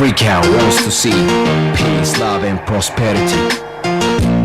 Africa wants to see peace, love and prosperity.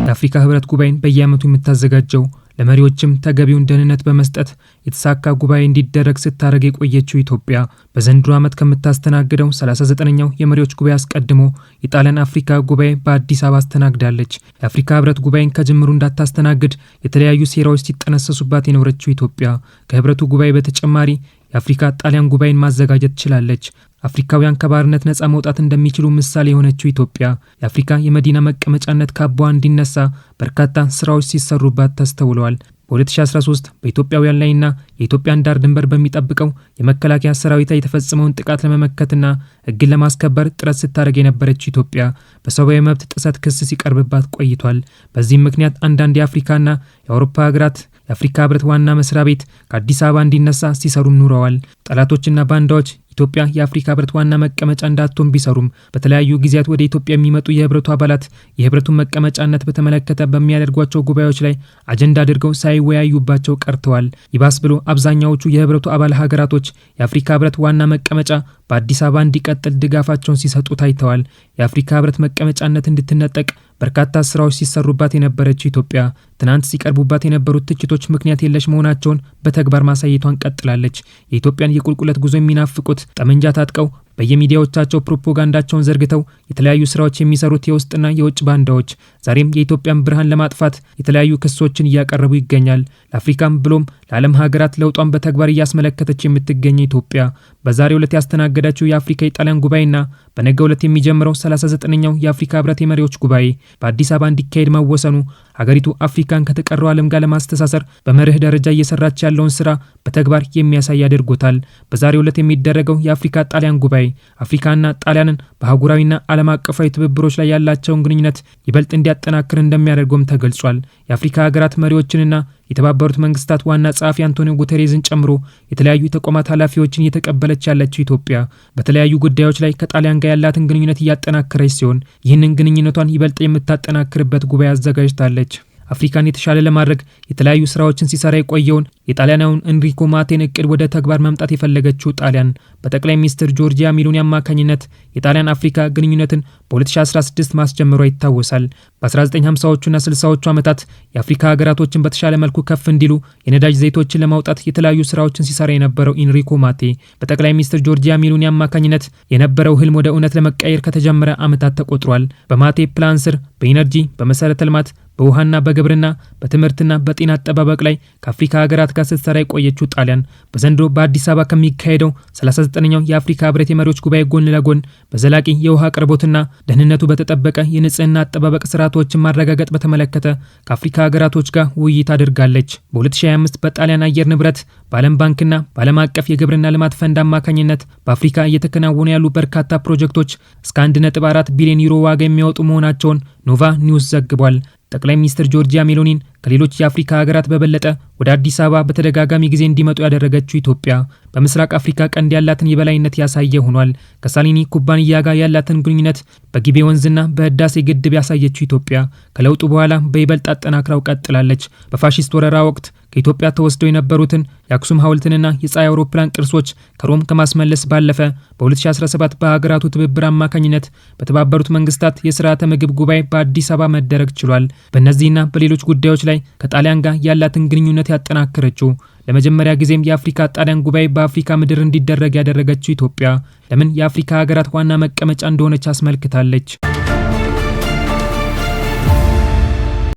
የአፍሪካ ህብረት ጉባኤን በየዓመቱ የምታዘጋጀው ለመሪዎችም ተገቢውን ደህንነት በመስጠት የተሳካ ጉባኤ እንዲደረግ ስታረግ የቆየችው ኢትዮጵያ በዘንድሮ ዓመት ከምታስተናግደው 39ኛው የመሪዎች ጉባኤ አስቀድሞ የጣሊያን አፍሪካ ጉባኤ በአዲስ አበባ አስተናግዳለች። የአፍሪካ ህብረት ጉባኤን ከጅምሩ እንዳታስተናግድ የተለያዩ ሴራዎች ሲጠነሰሱባት የኖረችው ኢትዮጵያ ከህብረቱ ጉባኤ በተጨማሪ የአፍሪካ ጣሊያን ጉባኤን ማዘጋጀት ችላለች። አፍሪካውያን ከባርነት ነፃ መውጣት እንደሚችሉ ምሳሌ የሆነችው ኢትዮጵያ የአፍሪካ የመዲና መቀመጫነት ካባዋ እንዲነሳ በርካታ ስራዎች ሲሰሩባት ተስተውለዋል። በ2013 በኢትዮጵያውያን ላይና የኢትዮጵያን ዳር ድንበር በሚጠብቀው የመከላከያ ሰራዊት የተፈጸመውን ጥቃት ለመመከትና ህግን ለማስከበር ጥረት ስታደርግ የነበረችው ኢትዮጵያ በሰብአዊ መብት ጥሰት ክስ ሲቀርብባት ቆይቷል። በዚህም ምክንያት አንዳንድ የአፍሪካና የአውሮፓ ሀገራት የአፍሪካ ህብረት ዋና መስሪያ ቤት ከአዲስ አበባ እንዲነሳ ሲሰሩም ኑረዋል። ጠላቶችና ባንዳዎች ኢትዮጵያ የአፍሪካ ህብረት ዋና መቀመጫ እንዳትሆን ቢሰሩም በተለያዩ ጊዜያት ወደ ኢትዮጵያ የሚመጡ የህብረቱ አባላት የህብረቱን መቀመጫነት በተመለከተ በሚያደርጓቸው ጉባኤዎች ላይ አጀንዳ አድርገው ሳይወያዩባቸው ቀርተዋል። ይባስ ብሎ አብዛኛዎቹ የህብረቱ አባል ሀገራቶች የአፍሪካ ህብረት ዋና መቀመጫ በአዲስ አበባ እንዲቀጥል ድጋፋቸውን ሲሰጡ ታይተዋል። የአፍሪካ ህብረት መቀመጫነት እንድትነጠቅ በርካታ ስራዎች ሲሰሩባት የነበረችው ኢትዮጵያ ትናንት ሲቀርቡባት የነበሩት ትችቶች ምክንያት የለሽ መሆናቸውን በተግባር ማሳየቷን ቀጥላለች። የኢትዮጵያን የቁልቁለት ጉዞ የሚናፍቁት ጠመንጃ ታጥቀው በየሚዲያዎቻቸው ፕሮፓጋንዳቸውን ዘርግተው የተለያዩ ስራዎች የሚሰሩት የውስጥና የውጭ ባንዳዎች ዛሬም የኢትዮጵያን ብርሃን ለማጥፋት የተለያዩ ክሶችን እያቀረቡ ይገኛል። ለአፍሪካም ብሎም ለዓለም ሀገራት ለውጧን በተግባር እያስመለከተች የምትገኘው ኢትዮጵያ በዛሬው ዕለት ያስተናገዳችው የአፍሪካ የጣሊያን ጉባኤና በነገው ዕለት የሚጀምረው 39ኛው የአፍሪካ ህብረት የመሪዎች ጉባኤ በአዲስ አበባ እንዲካሄድ መወሰኑ ሀገሪቱ አፍሪካን ከተቀረው ዓለም ጋር ለማስተሳሰር በመርህ ደረጃ እየሰራች ያለውን ስራ በተግባር የሚያሳይ ያደርጎታል። በዛሬው ዕለት የሚደረገው የአፍሪካ ጣሊያን ጉባኤ አፍሪካና ጣሊያንን በአህጉራዊና ዓለም አቀፋዊ ትብብሮች ላይ ያላቸውን ግንኙነት ይበልጥ እንዲያጠናክር እንደሚያደርገውም ተገልጿል። የአፍሪካ ሀገራት መሪዎችንና የተባበሩት መንግስታት ዋና ጸሐፊ አንቶኒዮ ጉተሬዝን ጨምሮ የተለያዩ ተቋማት ኃላፊዎችን እየተቀበለች ያለችው ኢትዮጵያ በተለያዩ ጉዳዮች ላይ ከጣሊያን ጋር ያላትን ግንኙነት እያጠናከረች ሲሆን ይህንን ግንኙነቷን ይበልጥ የምታጠናክርበት ጉባኤ አዘጋጅታለች። አፍሪካን የተሻለ ለማድረግ የተለያዩ ስራዎችን ሲሰራ የቆየውን የጣሊያናውን ኤንሪኮ ማቴን እቅድ ወደ ተግባር ማምጣት የፈለገችው ጣሊያን በጠቅላይ ሚኒስትር ጆርጂያ ሜሎኒ አማካኝነት የጣሊያን አፍሪካ ግንኙነትን በ2016 ማስጀመሯ ይታወሳል። በ1950ዎቹና 60ዎቹ ዓመታት የአፍሪካ ሀገራቶችን በተሻለ መልኩ ከፍ እንዲሉ የነዳጅ ዘይቶችን ለማውጣት የተለያዩ ስራዎችን ሲሰራ የነበረው ኤንሪኮ ማቴ በጠቅላይ ሚኒስትር ጆርጂያ ሜሎኒ አማካኝነት የነበረው ህልም ወደ እውነት ለመቀየር ከተጀመረ ዓመታት ተቆጥሯል። በማቴ ፕላን ስር በኢነርጂ፣ በመሰረተ ልማት፣ በውሃና በግብርና፣ በትምህርትና በጤና አጠባበቅ ላይ ከአፍሪካ ሀገራት ጋር ስትሰራ የቆየችው ጣሊያን በዘንድሮ በአዲስ አበባ ከሚካሄደው 39ኛው የአፍሪካ ህብረት የመሪዎች ጉባኤ ጎን ለጎን በዘላቂ የውሃ አቅርቦትና ደህንነቱ በተጠበቀ የንጽህና አጠባበቅ ስርዓቶችን ማረጋገጥ በተመለከተ ከአፍሪካ ሀገራቶች ጋር ውይይት አድርጋለች። በ2025 በጣሊያን አየር ንብረት በዓለም ባንክና በዓለም አቀፍ የግብርና ልማት ፈንድ አማካኝነት በአፍሪካ እየተከናወኑ ያሉ በርካታ ፕሮጀክቶች እስከ 1.4 ቢሊዮን ዩሮ ዋጋ የሚያወጡ መሆናቸውን ኖቫ ኒውስ ዘግቧል። ጠቅላይ ሚኒስትር ጆርጂያ ሜሎኒን ከሌሎች የአፍሪካ ሀገራት በበለጠ ወደ አዲስ አበባ በተደጋጋሚ ጊዜ እንዲመጡ ያደረገችው ኢትዮጵያ በምስራቅ አፍሪካ ቀንድ ያላትን የበላይነት ያሳየ ሆኗል። ከሳሊኒ ኩባንያ ጋር ያላትን ግንኙነት በጊቤ ወንዝና በህዳሴ ግድብ ያሳየችው ኢትዮጵያ ከለውጡ በኋላ በይበልጥ አጠናክራው ቀጥላለች። በፋሺስት ወረራ ወቅት ከኢትዮጵያ ተወስደው የነበሩትን የአክሱም ሐውልትንና የፀሐይ አውሮፕላን ቅርሶች ከሮም ከማስመለስ ባለፈ በ2017 በሀገራቱ ትብብር አማካኝነት በተባበሩት መንግስታት የስርዓተ ምግብ ጉባኤ በአዲስ አበባ መደረግ ችሏል። በእነዚህና በሌሎች ጉዳዮች ላይ ከጣሊያን ጋር ያላትን ግንኙነት ያጠናከረችው ለመጀመሪያ ጊዜም የአፍሪካ ጣሊያን ጉባኤ በአፍሪካ ምድር እንዲደረግ ያደረገችው ኢትዮጵያ ለምን የአፍሪካ ሀገራት ዋና መቀመጫ እንደሆነች አስመልክታለች።